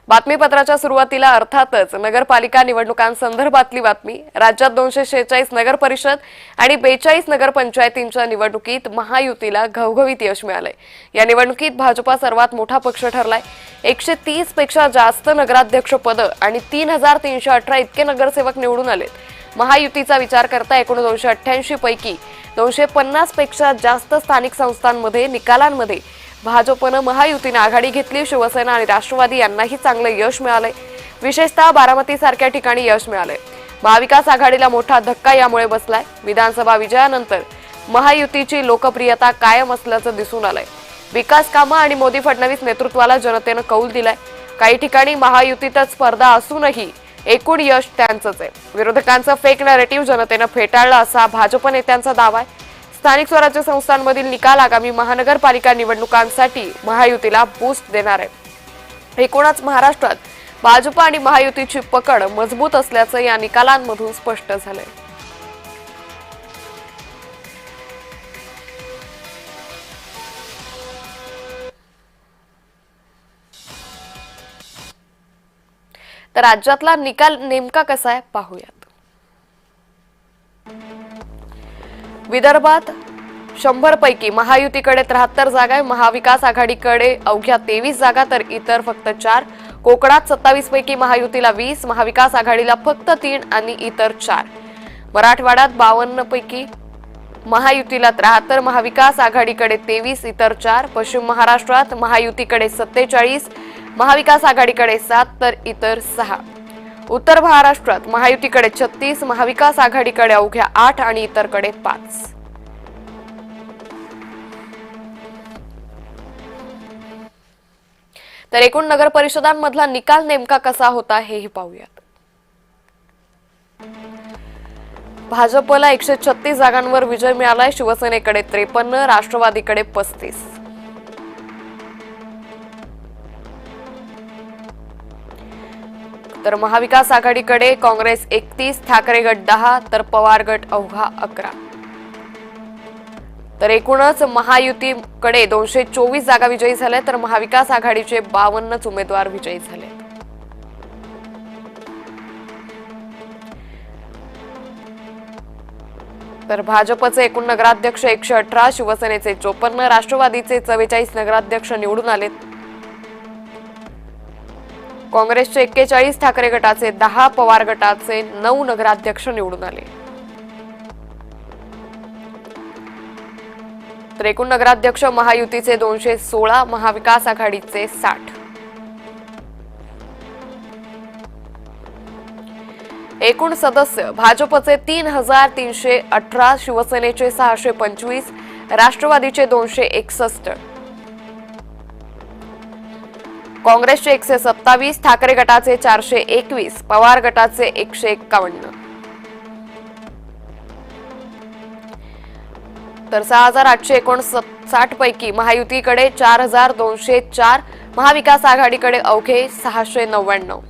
बातमीपत्राच्या सुरुवातीला अर्थातच नगरपालिका निवडणुकांसंदर्भातली बातमी। राज्यात 246 नगर परिषद आणि 42 नगर पंचायतींच्या निवडणुकीत महायुतीला घवघवीत यश मिळालंय। या निवडणुकीत भाजपा सर्वात मोठा पक्ष ठरलाय। 130 पेक्षा जास्त नगराध्यक्ष पद आणि 3318 इतके नगरसेवक निवडून आलेत। महायुतीचा विचार करता एकूण 288 पैकी 250 पेक्षा जास्त स्थानिक संस्थांमध्ये निकालांमध्ये भाजपने महायुतीने आघाडी घेतली। शिवसेना आणि राष्ट्रवादी यांनाही चांगले यश मिळाले। विशेषतः बारामती सारख्या ठिकाणी यश मिळाले। महाविकास आघाडीला मोठा धक्का यामुळे बसलाय। विधानसभा विजयानंतर महायुतीची लोकप्रियता कायम असल्याचं दिसून आलंय। विकास कामं आणि मोदी फडणवीस नेतृत्वाला जनतेने कौल दिलाय। काही ठिकाणी महायुतीतच स्पर्धा असूनही एकूण यश त्यांचंच आहे। विरोधकांचं फेक नॅरेटिव्ह जनतेने फेटाळलं असा भाजप नेत्यांचा दावा आहे। स्थानिक स्वराज्य संस्थांमधील निकाल आगामी महानगरपालिका निवडणुकांसाठी महायुतीला बूस्ट देणार आहे। एकूणच महाराष्ट्रात भाजप आणि महायुतीची पकड मजबूत असल्याचं या निकालांमधून स्पष्ट झालंय। तर राज्यातला निकाल नेमका कसा आहे पाहूयात। विदर्भात 100 पैकी महायुतीकडे 73 जागा आहे। महाविकास आघाडीकडे अवघ्या 23 जागा तर इतर फक्त 4। कोकणात 27 पैकी महायुतीला 20, महाविकास आघाडीला फक्त 3 आणि इतर 4। मराठवाड्यात 52 पैकी महायुतीला 73, महाविकास आघाडीकडे 23, इतर 4। पश्चिम महाराष्ट्रात महायुतीकडे 47, महाविकास आघाडीकडे 7 तर इतर 6। उत्तर महाराष्ट्रात महायुतीकडे 36, महाविकास आघाडीकडे अवघ्या 8 आणि इतरकडे 5। तर एकूण नगर परिषदांमधला निकाल नेमका कसा होता हेही पाहूयात। भाजपला 136 जागांवर विजय मिळालाय। शिवसेनेकडे 53, राष्ट्रवादीकडे 35। तर महाविकास आघाडीकडे काँग्रेस 31, ठाकरे गट 10 तर पवार गट अवघा 11। तर एकूणच महायुतीकडे 224 जागा विजयी झाल्या तर महाविकास आघाडीचे 52 उमेदवार विजयी झाले। तर भाजपचे एकूण नगराध्यक्ष 118, शिवसेनेचे 54, राष्ट्रवादीचे 44 नगराध्यक्ष निवडून आलेत। काँग्रेसचे 41, ठाकरे गटाचे 10, पवार गटाचे 9 नगराध्यक्ष निवडून आले। तर एकूण नगराध्यक्ष महायुतीचे 216, महाविकास आघाडीचे 60। एकूण सदस्य भाजपचे 3318, शिवसेनेचे 625, राष्ट्रवादीचे 261, काँग्रेसचे 127, ठाकरे गटाचे 421, पवार गटाचे 151। तर 6859 पैकी महायुतीकडे 4204, महाविकास आघाडीकडे अवघे 699।